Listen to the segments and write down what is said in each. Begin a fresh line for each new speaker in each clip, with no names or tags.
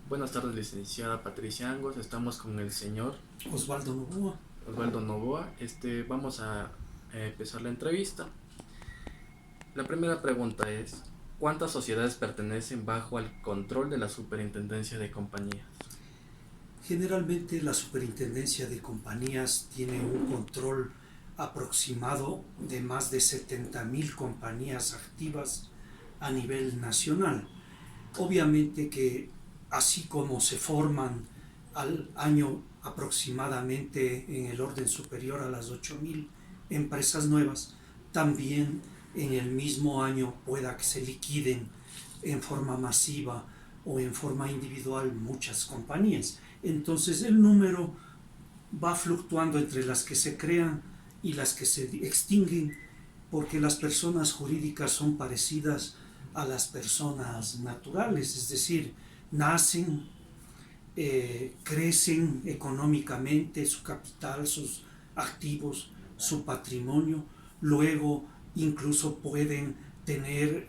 Buenas tardes, licenciada Patricia Angos. Estamos con el señor
Osvaldo Novoa.
Osvaldo Novoa. Vamos a empezar la entrevista. La primera pregunta es: ¿cuántas sociedades pertenecen bajo el control de la Superintendencia de Compañías?
Generalmente la Superintendencia de Compañías tiene un control aproximado de más de 70.000 compañías activas a nivel nacional. Obviamente que así como se forman al año aproximadamente en el orden superior a las 8.000 empresas nuevas, también en el mismo año pueda que se liquiden en forma masiva o en forma individual muchas compañías. Entonces el número va fluctuando entre las que se crean y las que se extinguen, porque las personas jurídicas son parecidas a las personas naturales, es decir, nacen, crecen económicamente, su capital, sus activos, su patrimonio, luego incluso pueden tener,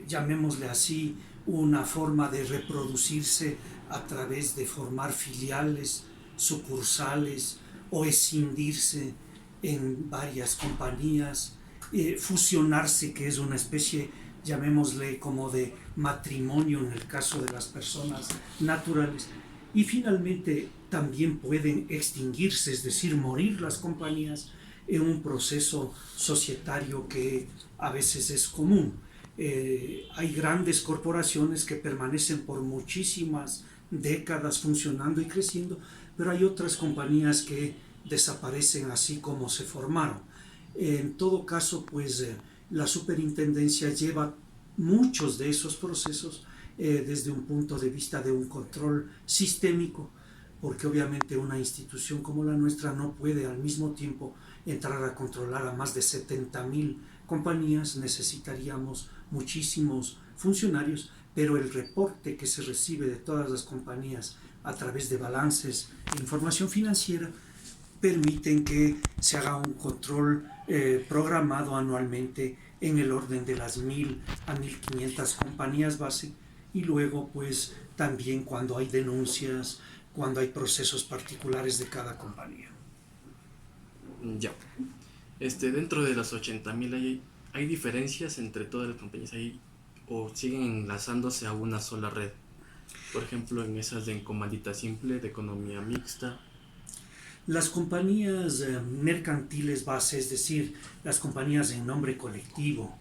llamémosle así, una forma de reproducirse a través de formar filiales, sucursales o escindirse en varias compañías, fusionarse, que es una especie, llamémosle, como de matrimonio en el caso de las personas naturales. Y finalmente también pueden extinguirse, es decir, morir las compañías en un proceso societario que a veces es común. Hay grandes corporaciones que permanecen por muchísimas décadas funcionando y creciendo, pero hay otras compañías que desaparecen así como se formaron. En todo caso, pues la superintendencia lleva muchos de esos procesos desde un punto de vista de un control sistémico, porque obviamente una institución como la nuestra no puede al mismo tiempo entrar a controlar a más de 70.000 compañías. Necesitaríamos muchísimos funcionarios, pero el reporte que se recibe de todas las compañías a través de balances e información financiera permiten que se haga un control programado anualmente en el orden de las 1.000 a 1.500 compañías base, y luego pues también cuando hay denuncias, cuando hay procesos particulares de cada compañía.
Ya. Dentro de las 80.000 hay diferencias entre todas las compañías ahí o siguen enlazándose a una sola red. Por ejemplo, en esas de comandita simple, de economía mixta.
Las compañías mercantiles base, es decir, las compañías en nombre colectivo,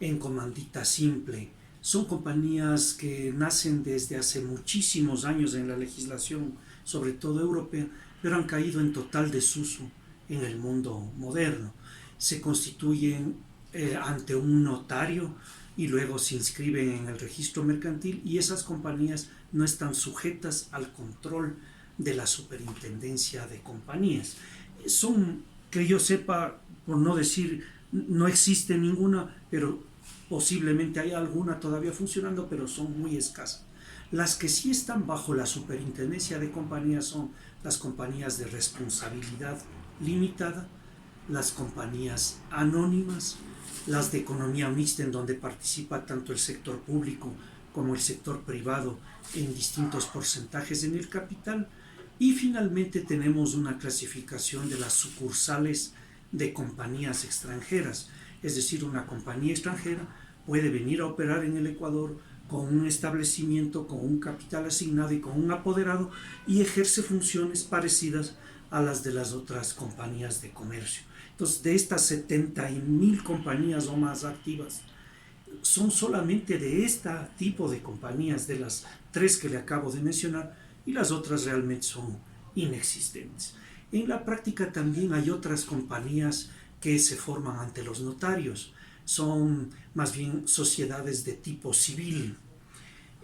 en comandita simple, son compañías que nacen desde hace muchísimos años en la legislación, sobre todo europea, pero han caído en total desuso en el mundo moderno. Se constituyen ante un notario y luego se inscriben en el registro mercantil, y esas compañías no están sujetas al control de la superintendencia de compañías. Son, que yo sepa, por no decir, no existe ninguna, pero posiblemente hay alguna todavía funcionando, pero son muy escasas. Las que sí están bajo la superintendencia de compañías son las compañías de responsabilidad limitada, las compañías anónimas, las de economía mixta, en donde participa tanto el sector público como el sector privado en distintos porcentajes en el capital. Y finalmente tenemos una clasificación de las sucursales de compañías extranjeras, es decir, una compañía extranjera puede venir a operar en el Ecuador con un establecimiento, con un capital asignado y con un apoderado, y ejerce funciones parecidas a las de las otras compañías de comercio. Entonces, de estas 70.000 compañías o más activas, son solamente de este tipo de compañías, de las tres que le acabo de mencionar, y las otras realmente son inexistentes. En la práctica también hay otras compañías que se forman ante los notarios. Son más bien sociedades de tipo civil,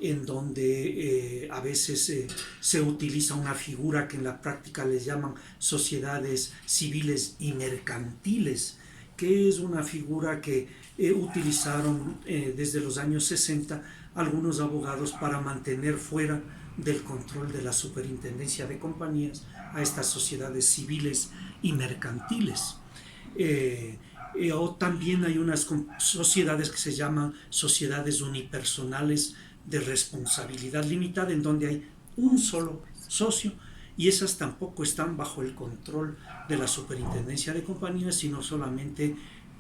en donde a veces se utiliza una figura que en la práctica les llaman sociedades civiles y mercantiles, que es una figura que utilizaron desde los años 60 algunos abogados para mantener fuera del control de la superintendencia de compañías a estas sociedades civiles y mercantiles. O también hay unas sociedades que se llaman sociedades unipersonales de responsabilidad limitada, en donde hay un solo socio, y esas tampoco están bajo el control de la superintendencia de compañías, sino solamente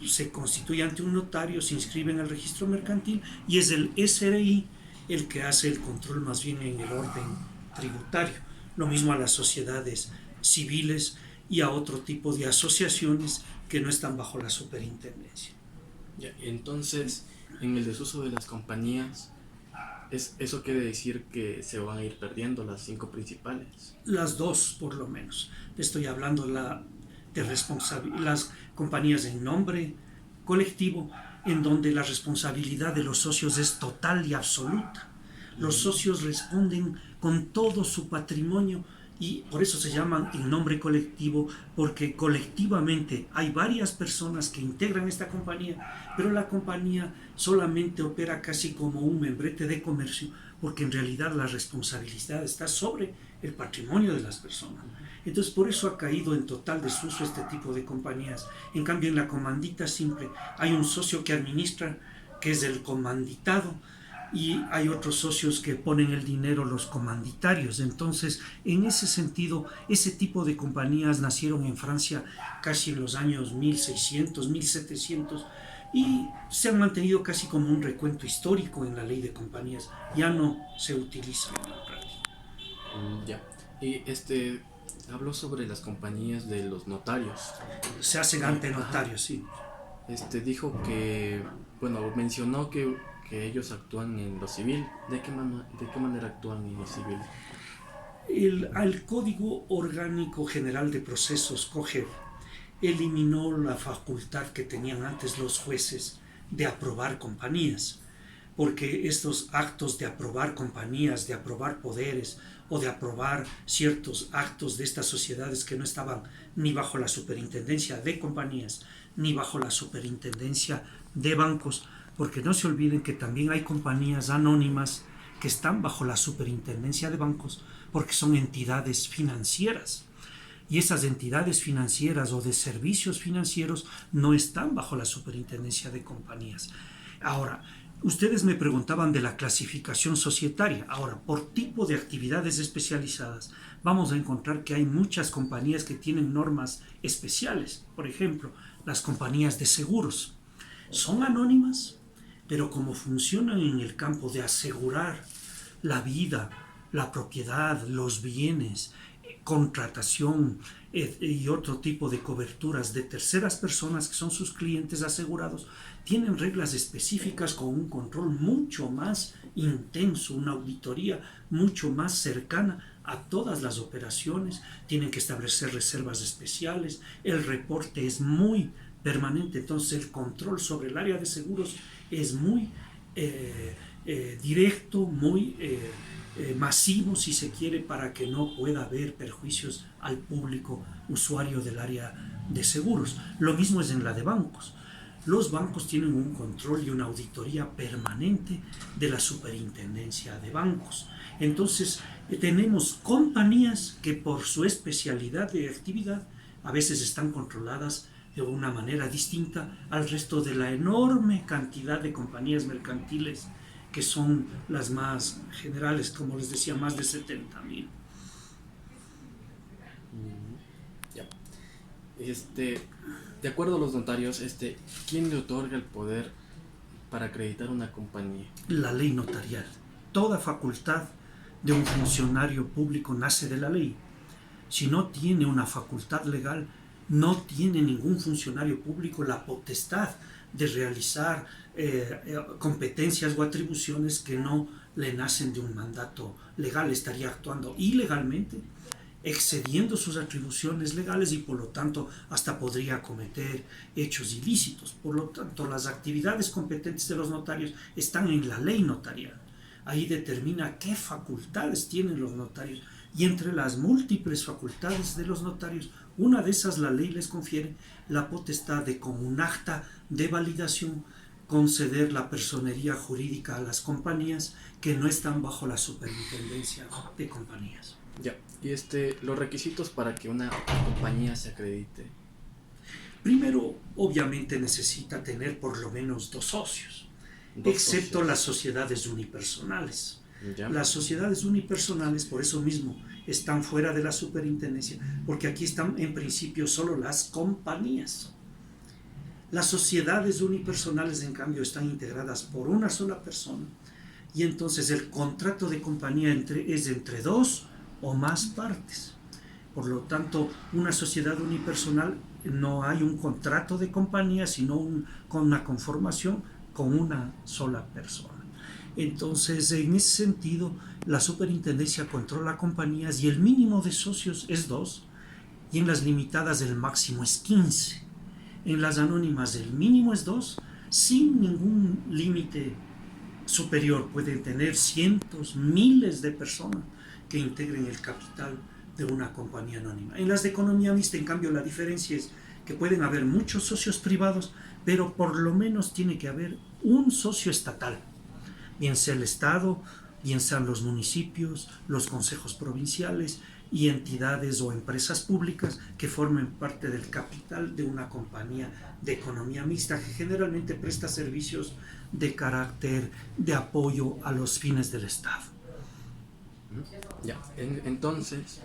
se constituye ante un notario, se inscribe en el registro mercantil y es el SRI el que hace el control más bien en el orden tributario. Lo mismo a las sociedades civiles y a otro tipo de asociaciones que no están bajo la superintendencia.
Ya, entonces, en el desuso de las compañías, eso quiere decir que se van a ir perdiendo las 5 principales.
Las dos, por lo menos. Estoy hablando de las compañías en nombre colectivo, en donde la responsabilidad de los socios es total y absoluta. Los socios responden con todo su patrimonio y por eso se llaman en nombre colectivo, porque colectivamente hay varias personas que integran esta compañía, pero la compañía solamente opera casi como un membrete de comercio, porque en realidad la responsabilidad está sobre el patrimonio de las personas. Entonces por eso ha caído en total desuso este tipo de compañías. En cambio en la comandita simple hay un socio que administra, que es el comanditado, y hay otros socios que ponen el dinero, los comanditarios. Entonces, en ese sentido, ese tipo de compañías nacieron en Francia casi en los años 1600, 1700 y se han mantenido casi como un recuento histórico en la ley de compañías. Ya no se utiliza en la práctica.
Ya. Y habló sobre las compañías de los notarios.
Se hacen ante notarios, sí.
Dijo que, bueno, mencionó que ellos actúan en lo civil. ¿De qué manera actúan en lo civil?
El Código Orgánico General de Procesos, COGEP, eliminó la facultad que tenían antes los jueces de aprobar compañías, porque estos actos de aprobar compañías, de aprobar poderes o de aprobar ciertos actos de estas sociedades que no estaban ni bajo la superintendencia de compañías ni bajo la superintendencia de bancos, porque no se olviden que también hay compañías anónimas que están bajo la superintendencia de bancos porque son entidades financieras. Y esas entidades financieras o de servicios financieros no están bajo la superintendencia de compañías. Ahora, ustedes me preguntaban de la clasificación societaria. Ahora, por tipo de actividades especializadas, vamos a encontrar que hay muchas compañías que tienen normas especiales. Por ejemplo, las compañías de seguros. Son anónimas, pero como funcionan en el campo de asegurar la vida, la propiedad, los bienes, contratación y otro tipo de coberturas de terceras personas que son sus clientes asegurados, tienen reglas específicas con un control mucho más intenso, una auditoría mucho más cercana a todas las operaciones, tienen que establecer reservas especiales, el reporte es muy permanente, entonces el control sobre el área de seguros es muy directo, muy masivo, si se quiere, para que no pueda haber perjuicios al público usuario del área de seguros. Lo mismo es en la de bancos. Los bancos tienen un control y una auditoría permanente de la superintendencia de bancos. Entonces, tenemos compañías que por su especialidad de actividad a veces están controladas de una manera distinta al resto de la enorme cantidad de compañías mercantiles que son las más generales, como les decía, más de 70,000.
Ya. De acuerdo a los notarios, ¿quién le otorga el poder para acreditar una compañía?
La ley notarial. Toda facultad de un funcionario público nace de la ley. Si no tiene una facultad legal, no tiene ningún funcionario público la potestad de realizar competencias o atribuciones que no le nacen de un mandato legal. Estaría actuando ilegalmente, excediendo sus atribuciones legales y por lo tanto hasta podría cometer hechos ilícitos. Por lo tanto, las actividades competentes de los notarios están en la ley notarial. Ahí determina qué facultades tienen los notarios y entre las múltiples facultades de los notarios, una de esas la ley les confiere la potestad de, con un acta de validación, conceder la personería jurídica a las compañías que no están bajo la superintendencia de compañías.
Ya, y los requisitos para que una compañía se acredite.
Primero, obviamente necesita tener por lo menos 2 socios, excepto las sociedades unipersonales.
Ya.
Las sociedades unipersonales, por eso mismo, están fuera de la superintendencia, porque aquí están en principio solo las compañías. Las sociedades unipersonales, en cambio, están integradas por una sola persona, y entonces el contrato de compañía es entre dos o más partes. Por lo tanto, una sociedad unipersonal no hay un contrato de compañía, sino con una conformación con una sola persona. Entonces, en ese sentido, la superintendencia controla compañías y el mínimo de socios es 2, y en las limitadas el máximo es 15. En las anónimas el mínimo es 2, sin ningún límite superior. Pueden tener cientos, miles de personas que integren el capital de una compañía anónima. En las de economía mixta, en cambio, la diferencia es que pueden haber muchos socios privados, pero por lo menos tiene que haber un socio estatal, bien sea el Estado, bien sean los municipios, los consejos provinciales y entidades o empresas públicas que formen parte del capital de una compañía de economía mixta, que generalmente presta servicios de carácter de apoyo a los fines del Estado.
Ya. Entonces,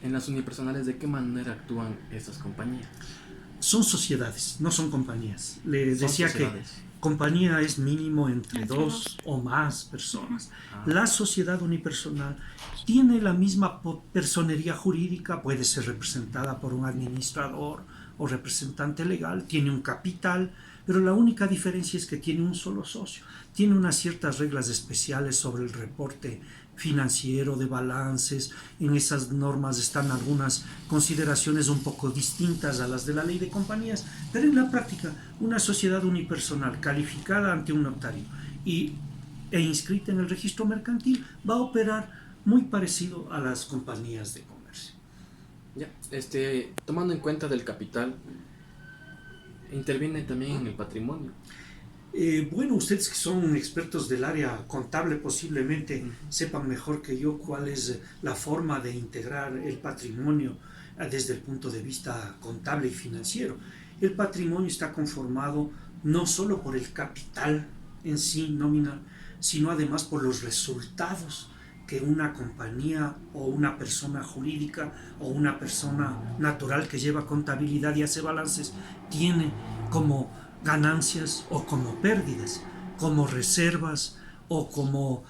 en las unipersonales, ¿de qué manera actúan estas compañías?
Son sociedades, no son compañías. Les
Son
decía
sociedades.
que compañía es mínimo entre dos o más personas. La sociedad unipersonal tiene la misma personería jurídica, puede ser representada por un administrador o representante legal, tiene un capital, pero la única diferencia es que tiene un solo socio. Tiene unas ciertas reglas especiales sobre el reporte financiero, de balances. En esas normas están algunas consideraciones un poco distintas a las de la ley de compañías, pero en la práctica una sociedad unipersonal calificada ante un notario e inscrita en el registro mercantil va a operar muy parecido a las compañías de comercio.
Ya. Tomando en cuenta del capital, interviene también en el patrimonio.
Bueno, ustedes que son expertos del área contable posiblemente sepan mejor que yo cuál es la forma de integrar el patrimonio desde el punto de vista contable y financiero. El patrimonio está conformado no solo por el capital en sí nominal, sino además por los resultados que una compañía o una persona jurídica o una persona natural que lleva contabilidad y hace balances tiene como ganancias o como pérdidas, como reservas o como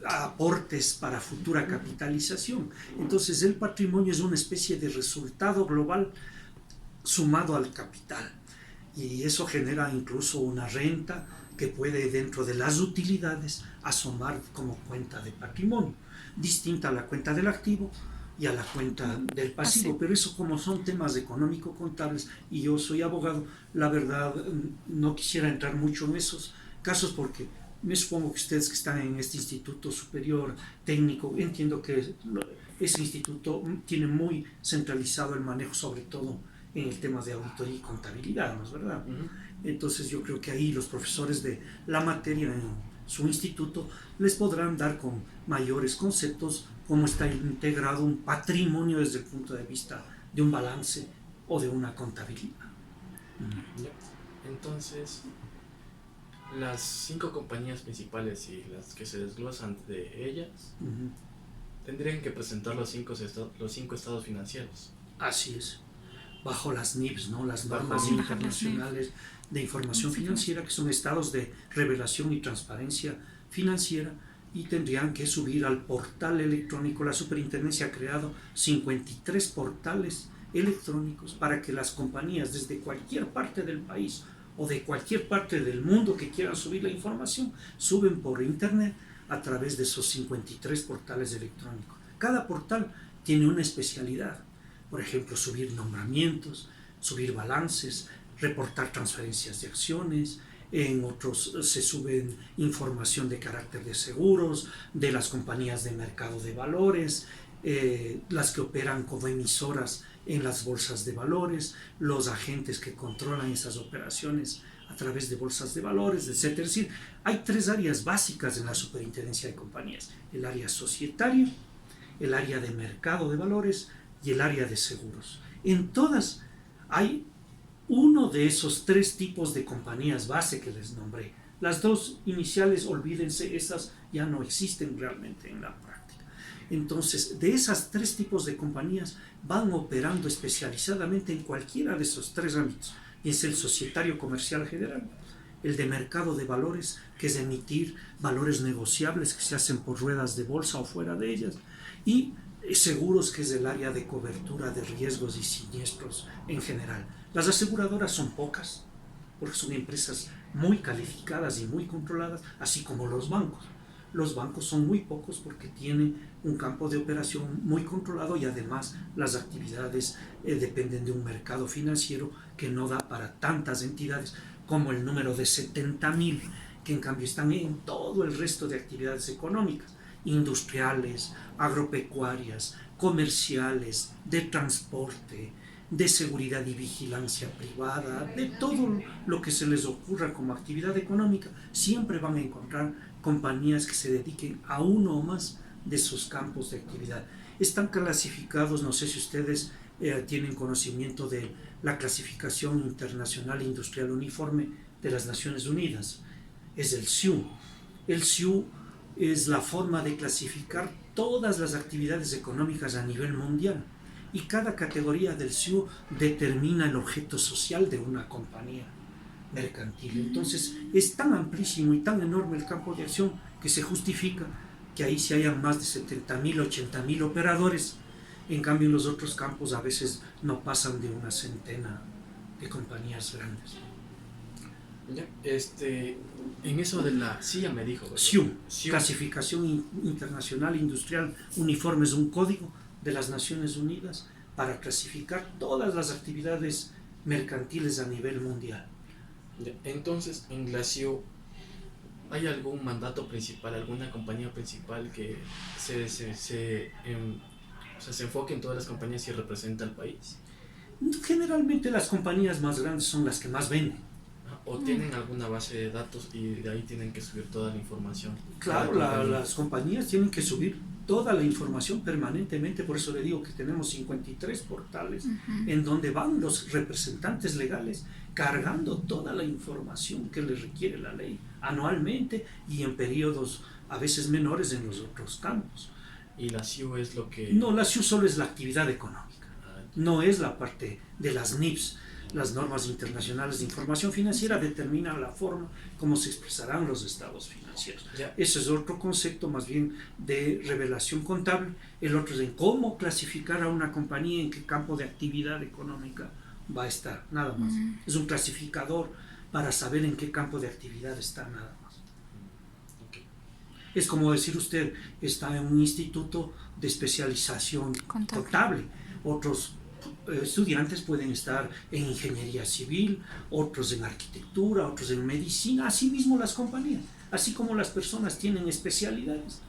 aportes para futura capitalización. Entonces el patrimonio es una especie de resultado global sumado al capital, y eso genera incluso una renta que puede, dentro de las utilidades, asomar como cuenta de patrimonio, distinta a la cuenta del activo y a la cuenta del pasivo. Pero eso, como son temas económico-contables y yo soy abogado, la verdad no quisiera entrar mucho en esos casos, porque me supongo que ustedes que están en este instituto superior técnico, entiendo que ese instituto tiene muy centralizado el manejo, sobre todo en el tema de auditoría y contabilidad, ¿no es verdad? Entonces yo creo que ahí los profesores de la materia en su instituto les podrán dar con mayores conceptos cómo está integrado un patrimonio desde el punto de vista de un balance o de una contabilidad.
Entonces, las 5 compañías principales y las que se desglosan de ellas tendrían que presentar los cinco estados financieros.
Así es, bajo las NIFs, ¿no? Las normas internacionales de información financiera, que son estados de revelación y transparencia financiera, y tendrían que subir al portal electrónico. La superintendencia ha creado 53 portales electrónicos para que las compañías desde cualquier parte del país o de cualquier parte del mundo que quieran subir la información, suben por internet a través de esos 53 portales electrónicos. Cada portal tiene una especialidad. Por ejemplo, subir nombramientos, subir balances, reportar transferencias de acciones. En otros se suben información de carácter de seguros, de las compañías de mercado de valores, las que operan como emisoras en las bolsas de valores, los agentes que controlan esas operaciones a través de bolsas de valores, etc. Es decir, hay 3 áreas básicas en la superintendencia de compañías: el área societaria, el área de mercado de valores y el área de seguros. En todas hay uno de esos 3 tipos de compañías base que les nombré: Las dos iniciales, olvídense, esas ya no existen realmente en la práctica. Entonces, de esas tres tipos de compañías van operando especializadamente en cualquiera de esos tres ámbitos. Es el societario comercial general, el de mercado de valores, que es emitir valores negociables que se hacen por ruedas de bolsa o fuera de ellas, y seguros, que es el área de cobertura de riesgos y siniestros en general. Las aseguradoras son pocas, porque son empresas muy calificadas y muy controladas, así como los bancos. Los bancos son muy pocos porque tienen un campo de operación muy controlado y además las actividades dependen de un mercado financiero que no da para tantas entidades como el número de 70.000, que en cambio están en todo el resto de actividades económicas, industriales, agropecuarias, comerciales, de transporte, de seguridad y vigilancia privada, de todo lo que se les ocurra como actividad económica. Siempre van a encontrar compañías que se dediquen a uno o más de sus campos de actividad. Están clasificados, no sé si ustedes tienen conocimiento de la clasificación internacional industrial uniforme de las Naciones Unidas. Es el SIU. El SIU es la forma de clasificar todas las actividades económicas a nivel mundial, y cada categoría del SIU determina el objeto social de una compañía mercantil. Entonces es tan amplísimo y tan enorme el campo de acción que se justifica que ahí se hayan más de 70.000, 80.000 operadores. En cambio, en los otros campos a veces no pasan de una centena de compañías grandes.
Ya, en eso de la... Sí, ya me dijo, ¿verdad?
SIU, Clasificación Internacional Industrial Uniforme, es un código de las Naciones Unidas para clasificar todas las actividades mercantiles a nivel mundial.
Ya, entonces, en la SIU, ¿hay algún mandato principal, alguna compañía principal que se enfoque en todas las compañías y representa al país?
Generalmente las compañías más grandes son las que más venden.
¿O tienen alguna base de datos y de ahí tienen que subir toda la información?
Claro, las compañías tienen que subir toda la información permanentemente, por eso le digo que tenemos 53 portales en donde van los representantes legales cargando toda la información que les requiere la ley anualmente y en periodos a veces menores en los otros campos.
¿Y la SIU es lo que...?
No, la SIU solo es la actividad económica, no es la parte de las NIPS. Las normas internacionales de información financiera determinan la forma como se expresarán los estados financieros.
Ya.
Ese es otro concepto más bien de revelación contable. El otro es en cómo clasificar a una compañía, en qué campo de actividad económica va a estar, nada más. Es un clasificador para saber en qué campo de actividad está, nada más.
Okay.
Es como decir usted, está en un instituto de especialización contable. Otros estudiantes pueden estar en ingeniería civil, otros en arquitectura, otros en medicina, así mismo las compañías, así como las personas tienen especialidades,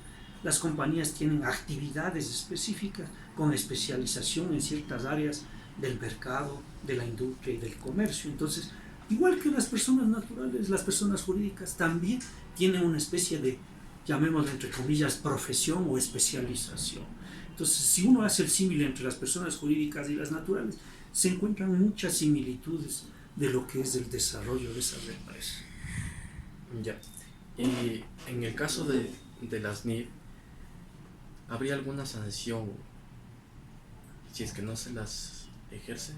las compañías tienen actividades específicas con especialización en ciertas áreas del mercado, de la industria y del comercio. Entonces, igual que las personas naturales, las personas jurídicas también tienen una especie de, llamémoslo entre comillas, profesión o especialización. Entonces, si uno hace el símil entre las personas jurídicas y las naturales, se encuentran muchas similitudes de lo que es el desarrollo de esas empresas.
Ya. Y en el caso de las NIF, ¿habría alguna sanción si es que no se las ejerce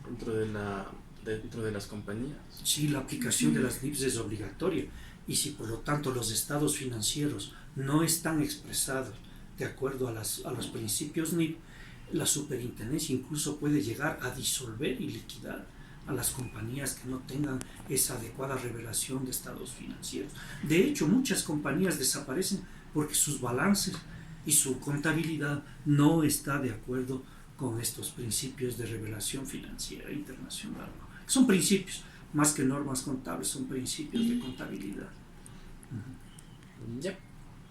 dentro de las compañías?
Sí, la aplicación de las NIPs es obligatoria, y si por lo tanto los estados financieros no están expresados de acuerdo a los principios NIP, la superintendencia incluso puede llegar a disolver y liquidar a las compañías que no tengan esa adecuada revelación de estados financieros. De hecho, muchas compañías desaparecen porque sus balances y su contabilidad no está de acuerdo con estos principios de revelación financiera internacional. Son principios, más que normas contables, son principios de contabilidad.
Ya.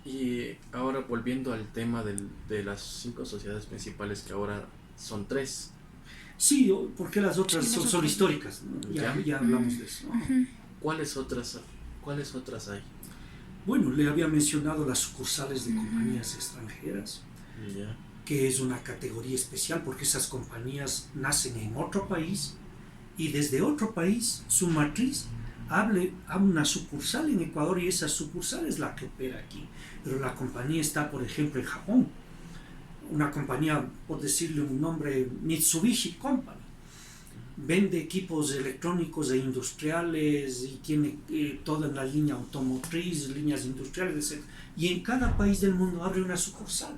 Y ahora volviendo al tema de las 5 sociedades principales, que ahora son 3.
Sí, porque las otras son históricas, ¿no? Ya hablamos de eso, ¿no?
¿Cuáles otras hay?
Bueno, le había mencionado las sucursales de compañías extranjeras, que es una categoría especial porque esas compañías nacen en otro país y desde otro país su matriz abre a una sucursal en Ecuador y esa sucursal es la que opera aquí. Pero la compañía está, por ejemplo, en Japón. Una compañía, por decirle un nombre, Mitsubishi Company. Vende equipos electrónicos e industriales y tiene toda la línea automotriz, líneas industriales, etc. Y en cada país del mundo abre una sucursal.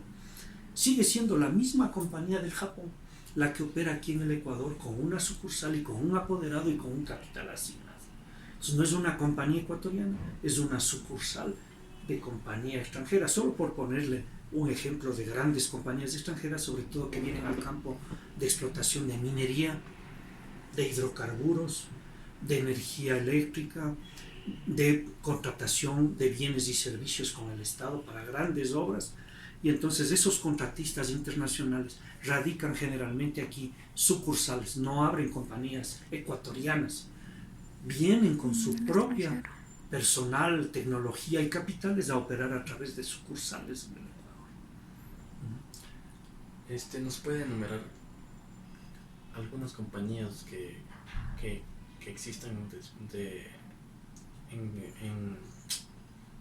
Sigue siendo la misma compañía del Japón la que opera aquí en el Ecuador con una sucursal y con un apoderado y con un capital asignado. Entonces no es una compañía ecuatoriana, es una sucursal de compañía extranjera, solo por ponerle un ejemplo de grandes compañías extranjeras, sobre todo que vienen al campo de explotación de minería, de hidrocarburos, de energía eléctrica, de contratación de bienes y servicios con el Estado para grandes obras. Y entonces esos contratistas internacionales radican generalmente aquí sucursales, no abren compañías ecuatorianas, vienen con su propia personal, tecnología y capitales a operar a través de sucursales en el Ecuador.
¿Nos puede enumerar algunas compañías que existan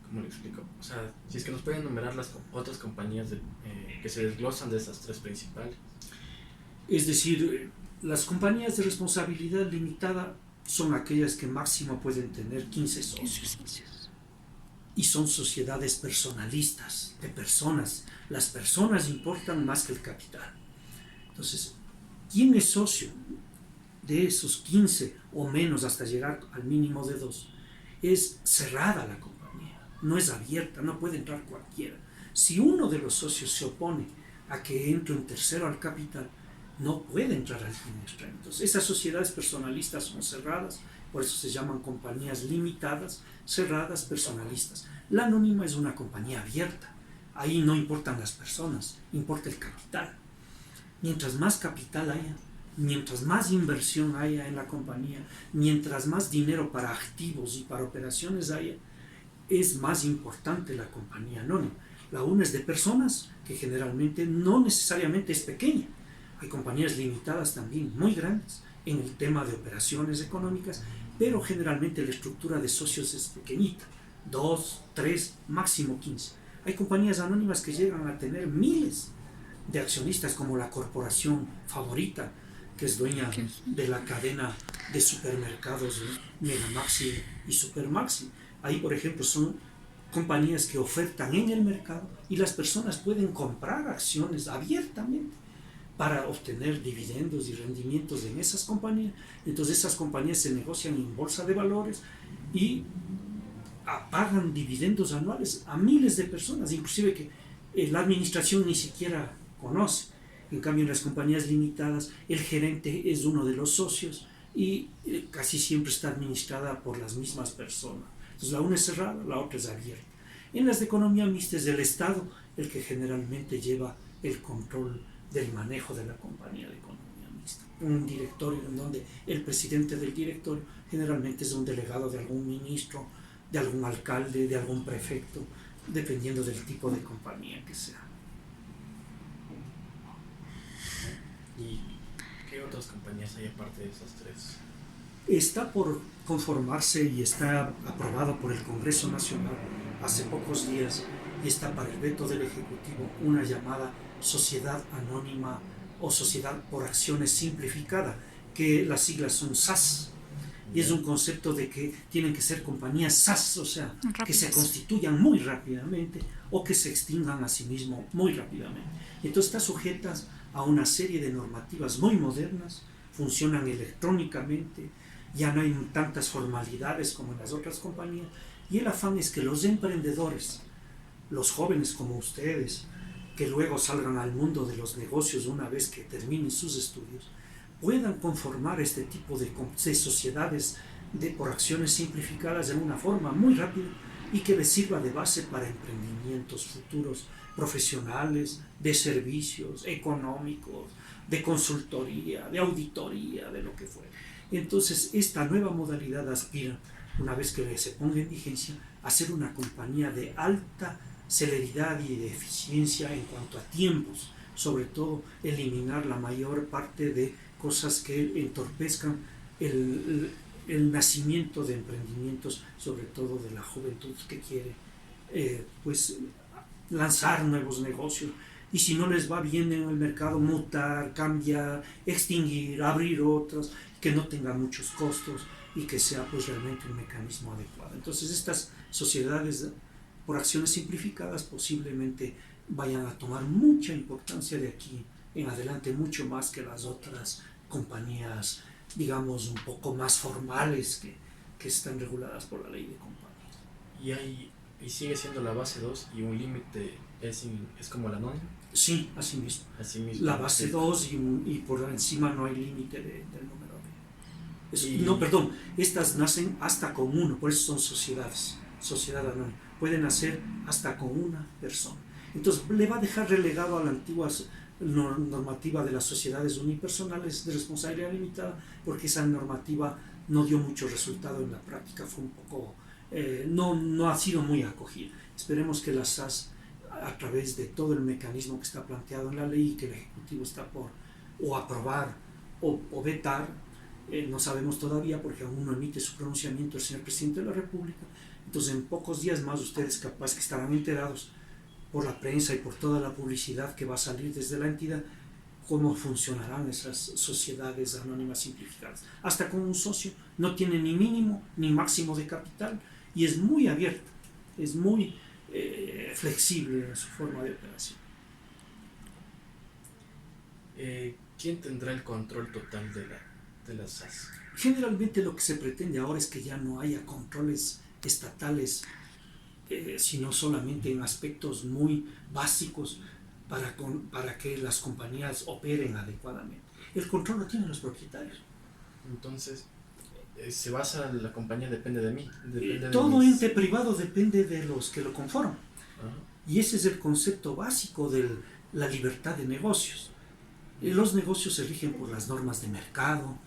¿cómo le explico? O sea, si es que nos pueden enumerar las otras compañías que se desglosan de esas tres principales.
Es decir, las compañías de responsabilidad limitada son aquellas que máximo pueden tener 15 socios. Y son sociedades personalistas, de personas. Las personas importan más que el capital. Entonces, ¿quién es socio de esos 15 o menos hasta llegar al mínimo de 2? Es cerrada la compañía, no es abierta, no puede entrar cualquiera. Si uno de los socios se opone a que entre un tercero al capital, no puede entrar alguien extraño. Entonces, esas sociedades personalistas son cerradas, por eso se llaman compañías limitadas, cerradas, personalistas. La anónima es una compañía abierta. Ahí no importan las personas, importa el capital. Mientras más capital haya, mientras más inversión haya en la compañía, mientras más dinero para activos y para operaciones haya, es más importante la compañía anónima. La una es de personas, que generalmente no necesariamente es pequeña. Hay compañías limitadas también, muy grandes, en el tema de operaciones económicas, pero generalmente la estructura de socios es pequeñita, 2, 3, máximo 15. Hay compañías anónimas que llegan a tener miles de accionistas, como la corporación Favorita, que es dueña de la cadena de supermercados Megamaxi y Supermaxi. Ahí, por ejemplo, son compañías que ofertan en el mercado y las personas pueden comprar acciones abiertamente para obtener dividendos y rendimientos en esas compañías. Entonces esas compañías se negocian en bolsa de valores y pagan dividendos anuales a miles de personas, inclusive que la administración ni siquiera conoce. En cambio, en las compañías limitadas, el gerente es uno de los socios y casi siempre está administrada por las mismas personas. Entonces, la una es cerrada, la otra es abierta. En las de economía mixta es el Estado el que generalmente lleva el control del manejo de la compañía de economía mixta. Un directorio en donde el presidente del directorio generalmente es un delegado de algún ministro, de algún alcalde, de algún prefecto, dependiendo del tipo de compañía que sea.
¿Y qué otras compañías hay aparte de esas tres?
Está por conformarse y está aprobado por el Congreso Nacional hace pocos días y está para el veto del Ejecutivo una llamada Sociedad Anónima o Sociedad por Acciones Simplificada, que las siglas son SAS. Y es un concepto de que tienen que ser compañías SAS, o sea, que se constituyan muy rápidamente o que se extingan a sí mismo muy rápidamente. Entonces están sujetas a una serie de normativas muy modernas, funcionan electrónicamente, ya no hay tantas formalidades como en las otras compañías, y el afán es que los emprendedores, los jóvenes como ustedes, que luego salgan al mundo de los negocios una vez que terminen sus estudios, puedan conformar este tipo de sociedades por acciones simplificadas de una forma muy rápida y que les sirva de base para emprendimientos futuros profesionales, de servicios económicos, de consultoría, de auditoría, de lo que fuera. Entonces, esta nueva modalidad aspira, una vez que se ponga en vigencia, a ser una compañía de alta celeridad y de eficiencia en cuanto a tiempos, sobre todo eliminar la mayor parte de cosas que entorpezcan el nacimiento de emprendimientos, sobre todo de la juventud que quiere pues lanzar nuevos negocios, y si no les va bien en el mercado, mutar, cambiar, extinguir, abrir otros, que no tengan muchos costos y que sea pues realmente un mecanismo adecuado. Entonces estas sociedades por acciones simplificadas posiblemente vayan a tomar mucha importancia de aquí en adelante, mucho más que las otras compañías, digamos, un poco más formales que están reguladas por la ley de compañías.
Y sigue siendo la base 2 y un límite es como el anónimo.
Sí, así mismo.
Así mismo.
La base 2 y por encima no hay límite del número de... No, perdón, estas nacen hasta con uno, por eso son sociedad anónima. Pueden nacer hasta con una persona. Entonces le va a dejar relegado a la antigua normativa de las sociedades unipersonales de responsabilidad limitada, porque esa normativa no dio mucho resultado en la práctica, fue un poco, no ha sido muy acogida. Esperemos que las SAS, a través de todo el mecanismo que está planteado en la ley y que el Ejecutivo está por o aprobar o vetar, no sabemos todavía porque aún no emite su pronunciamiento el señor Presidente de la República. Entonces en pocos días más ustedes capaz que estarán enterados por la prensa y por toda la publicidad que va a salir desde la entidad, cómo funcionarán esas sociedades anónimas simplificadas. Hasta con un socio, no tiene ni mínimo ni máximo de capital y es muy abierta, es muy flexible en su forma de operación.
¿Quién tendrá el control total de las SAS?
Generalmente lo que se pretende ahora es que ya no haya controles estatales, sino solamente en aspectos muy básicos para que las compañías operen adecuadamente. El control lo tienen los propietarios.
Entonces, se basa, la compañía depende de mí.
Todo ente privado depende de los que lo conforman.
Uh-huh.
Y ese es el concepto básico de la libertad de negocios. Los negocios se rigen por las normas de mercado,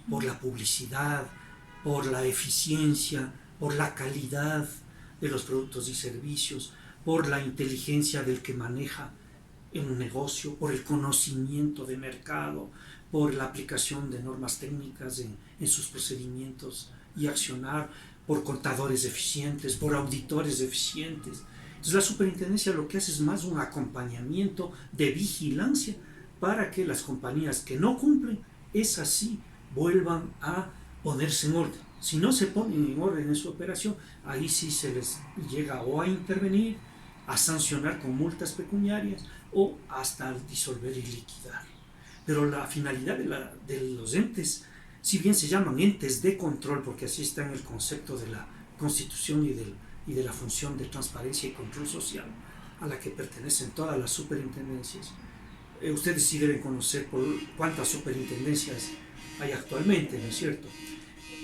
por la publicidad, por la eficiencia, por la calidad de los productos y servicios, por la inteligencia del que maneja un negocio, por el conocimiento de mercado, por la aplicación de normas técnicas en sus procedimientos y accionar, por contadores eficientes, por auditores eficientes. Entonces la superintendencia lo que hace es más un acompañamiento de vigilancia para que las compañías que no cumplen, es así, vuelvan a ponerse en orden. Si no se ponen en orden en su operación, ahí sí se les llega o a intervenir, a sancionar con multas pecuniarias o hasta disolver y liquidar. Pero la finalidad de los entes, si bien se llaman entes de control, porque así está en el concepto de la Constitución y de la función de transparencia y control social, a la que pertenecen todas las superintendencias. Ustedes sí deben conocer por cuántas superintendencias hay actualmente, ¿no es cierto?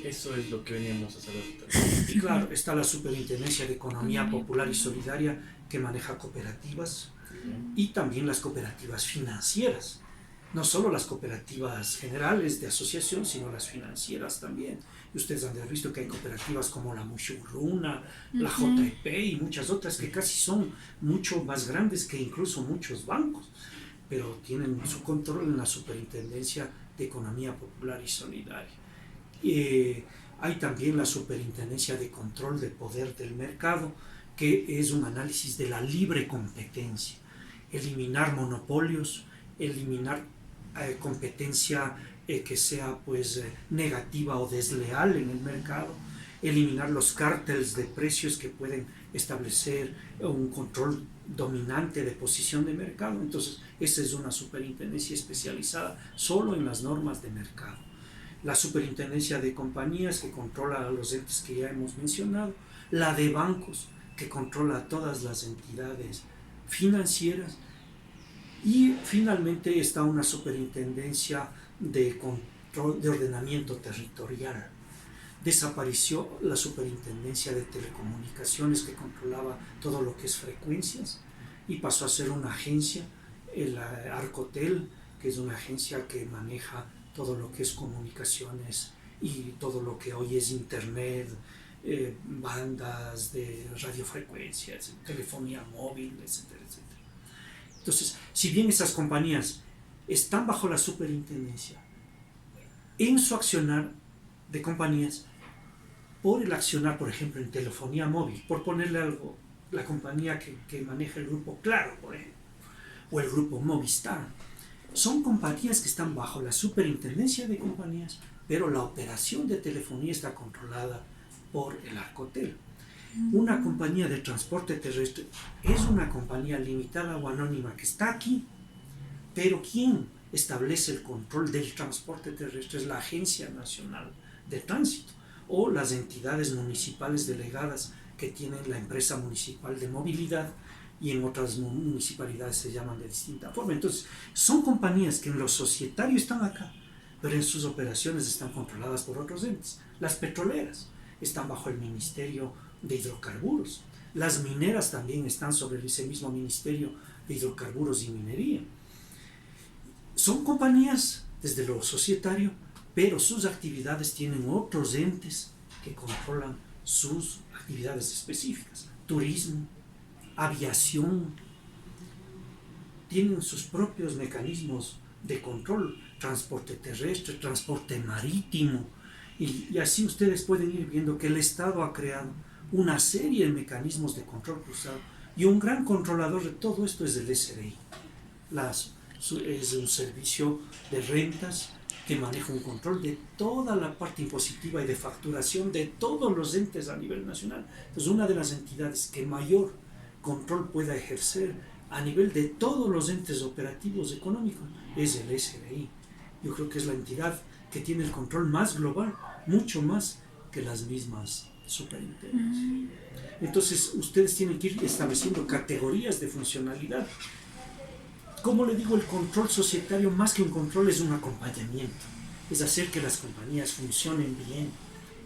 Eso es lo que veníamos a saber.
Y claro, está la Superintendencia de Economía Popular y Solidaria, que maneja cooperativas, y también las cooperativas financieras. No solo las cooperativas generales de asociación, sino las financieras también. Y ustedes han de haber visto que hay cooperativas como la Mushurruna, la JEP y muchas otras que casi son mucho más grandes que incluso muchos bancos, pero tienen su control en la Superintendencia de Economía Popular y Solidaria. Hay también la Superintendencia de Control de Poder del Mercado, que es un análisis de la libre competencia, eliminar monopolios, eliminar competencia que sea pues negativa o desleal en el mercado, eliminar los cárteles de precios que pueden establecer un control dominante de posición de mercado. Entonces esa es una superintendencia especializada solo en las normas de mercado. La superintendencia de compañías, que controla a los entes que ya hemos mencionado, la de bancos, que controla a todas las entidades financieras, y finalmente está una superintendencia de control de ordenamiento territorial. Desapareció la superintendencia de telecomunicaciones, que controlaba todo lo que es frecuencias, y pasó a ser una agencia, el Arcotel, que es una agencia que maneja todo lo que es comunicaciones y todo lo que hoy es internet, bandas de radiofrecuencias, telefonía móvil, etcétera, etcétera. Entonces, si bien esas compañías están bajo la superintendencia, en su accionar de compañías por el accionar, por ejemplo, en telefonía móvil, por ponerle algo, la compañía que maneja el grupo Claro, por ejemplo, o el grupo Movistar. Son compañías que están bajo la superintendencia de compañías, pero la operación de telefonía está controlada por el Arcotel. Una compañía de transporte terrestre es una compañía limitada o anónima que está aquí, pero quien establece el control del transporte terrestre es la Agencia Nacional de Tránsito o las entidades municipales delegadas que tienen la empresa municipal de movilidad, y en otras municipalidades se llaman de distinta forma. Entonces, son compañías que en lo societario están acá, pero en sus operaciones están controladas por otros entes. Las petroleras están bajo el Ministerio de Hidrocarburos. Las mineras también están sobre ese mismo Ministerio de Hidrocarburos y Minería. Son compañías desde lo societario, pero sus actividades tienen otros entes que controlan sus actividades específicas. Turismo, aviación, tienen sus propios mecanismos de control, transporte terrestre, transporte marítimo, y así ustedes pueden ir viendo que el Estado ha creado una serie de mecanismos de control cruzado, y un gran controlador de todo esto es el SRI. Es un servicio de rentas que maneja un control de toda la parte impositiva y de facturación de todos los entes a nivel nacional. Entonces, una de las entidades que mayor control pueda ejercer a nivel de todos los entes operativos económicos es el SRI. Yo creo que es la entidad que tiene el control más global, mucho más que las mismas superintendencias. Entonces, ustedes tienen que ir estableciendo categorías de funcionalidad. Como le digo, el control societario, más que un control, es un acompañamiento. Es hacer que las compañías funcionen bien,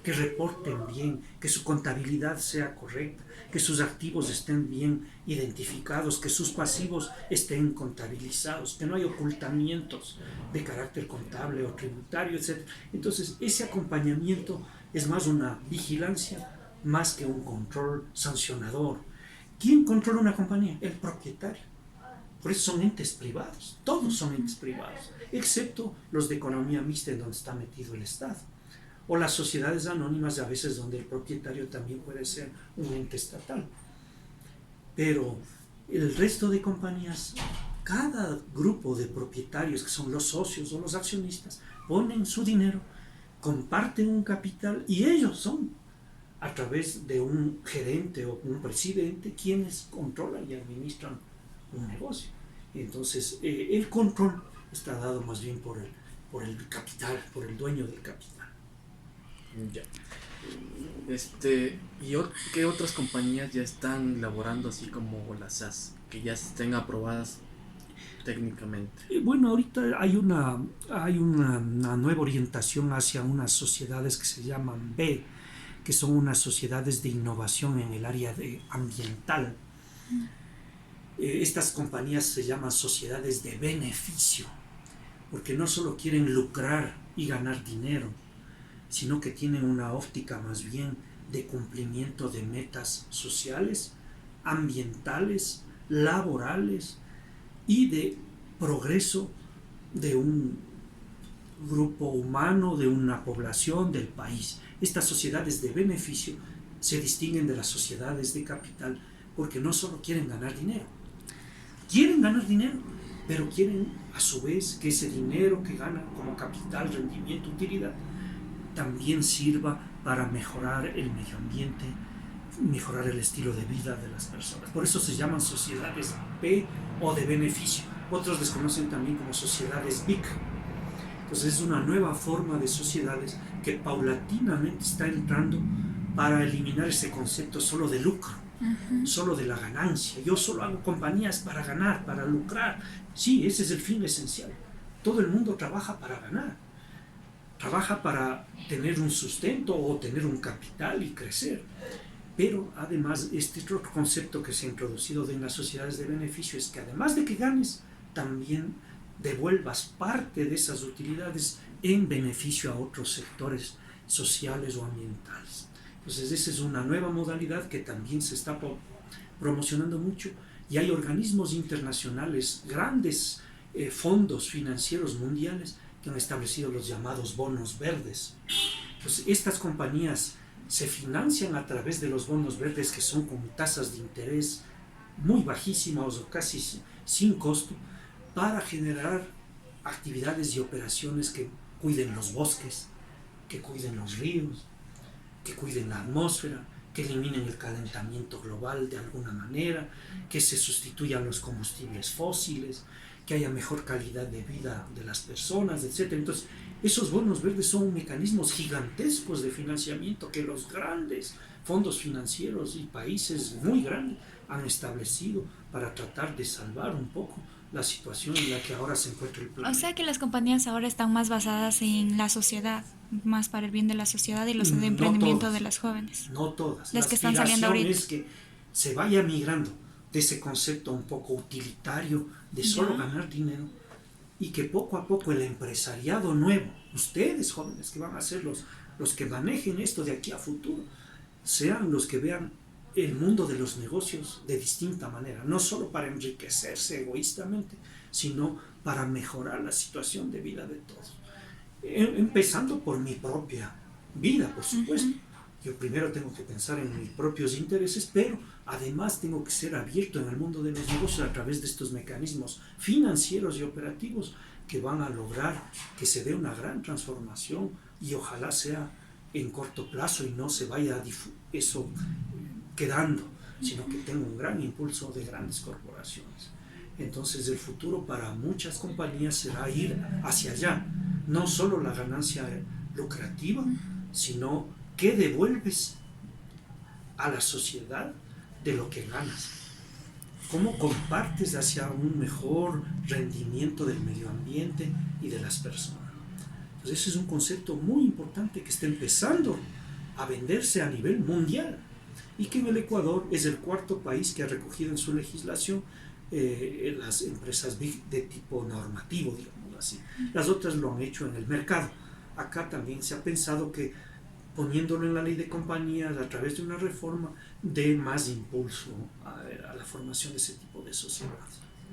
que reporten bien, que su contabilidad sea correcta, que sus activos estén bien identificados, que sus pasivos estén contabilizados, que no hay ocultamientos de carácter contable o tributario, etc. Entonces, ese acompañamiento es más una vigilancia, más que un control sancionador. ¿Quién controla una compañía? El propietario. Por eso son entes privados, todos son entes privados, excepto los de economía mixta en donde está metido el Estado, o las sociedades anónimas, a veces donde el propietario también puede ser un ente estatal. Pero el resto de compañías, cada grupo de propietarios, que son los socios o los accionistas, ponen su dinero, comparten un capital, y ellos son, a través de un gerente o un presidente, quienes controlan y administran un negocio. Entonces, el control está dado más bien por el capital, por el dueño del capital.
Ya. ¿Qué otras compañías ya están laborando así como las SAS, que ya estén aprobadas técnicamente?
Bueno, ahorita hay una nueva orientación hacia unas sociedades que se llaman B, que son unas sociedades de innovación en el área ambiental. Estas compañías se llaman sociedades de beneficio, porque no solo quieren lucrar y ganar dinero, sino que tienen una óptica más bien de cumplimiento de metas sociales, ambientales, laborales y de progreso de un grupo humano, de una población, del país. Estas sociedades de beneficio se distinguen de las sociedades de capital porque no solo quieren ganar dinero, pero quieren a su vez que ese dinero que ganan como capital, rendimiento, utilidad, también sirva para mejorar el medio ambiente, mejorar el estilo de vida de las personas. Por eso se llaman sociedades B o de beneficio. Otros les conocen también como sociedades BIC. Entonces es una nueva forma de sociedades que paulatinamente está entrando para eliminar ese concepto solo de lucro, solo de la ganancia. Yo solo hago compañías para ganar, para lucrar. Sí, ese es el fin esencial. Todo el mundo trabaja para ganar. Trabaja para tener un sustento o tener un capital y crecer. Pero además, este otro concepto que se ha introducido en las sociedades de beneficio es que además de que ganes, también devuelvas parte de esas utilidades en beneficio a otros sectores sociales o ambientales. Entonces, esa es una nueva modalidad que también se está promocionando mucho, y hay organismos internacionales, grandes fondos financieros mundiales que han establecido los llamados bonos verdes. Entonces, estas compañías se financian a través de los bonos verdes que son con tasas de interés muy bajísimas o casi sin costo para generar actividades y operaciones que cuiden los bosques, que cuiden los ríos, que cuiden la atmósfera, que eliminen el calentamiento global de alguna manera, que se sustituyan los combustibles fósiles, que haya mejor calidad de vida de las personas, etc. Entonces, esos bonos verdes son mecanismos gigantescos de financiamiento que los grandes fondos financieros y países muy grandes han establecido para tratar de salvar un poco la situación en la que ahora se encuentra el planeta.
O sea que las compañías ahora están más basadas en la sociedad, más para el bien de la sociedad y los de emprendimiento
todas,
de las jóvenes.
no todas.
Las
La
que están saliendo
aspiración
ahorita.
es que se vaya migrando de ese concepto un poco utilitario de solo
Ya.
ganar dinero y que poco a poco el empresariado nuevo, ustedes jóvenes que van a ser los que manejen esto de aquí a futuro, sean los que vean el mundo de los negocios de distinta manera, no solo para enriquecerse egoístamente, sino para mejorar la situación de vida de todos. Empezando por mi propia vida, por supuesto. Yo primero tengo que pensar en mis propios intereses, pero además tengo que ser abierto en el mundo de los negocios a través de estos mecanismos financieros y operativos que van a lograr que se dé una gran transformación y ojalá sea en corto plazo y no se vaya eso quedando, sino que tenga un gran impulso de grandes corporaciones. Entonces el futuro para muchas compañías será ir hacia allá, no solo la ganancia lucrativa, sino qué devuelves a la sociedad de lo que ganas. ¿Cómo compartes hacia un mejor rendimiento del medio ambiente y de las personas? Entonces ese es un concepto muy importante que está empezando a venderse a nivel mundial y que en el Ecuador es el cuarto país que ha recogido en su legislación las empresas big de tipo normativo, digamos así. Las otras lo han hecho en el mercado. Acá también se ha pensado que poniéndolo en la ley de compañías a través de una reforma dé más impulso a la formación de ese tipo de sociedades.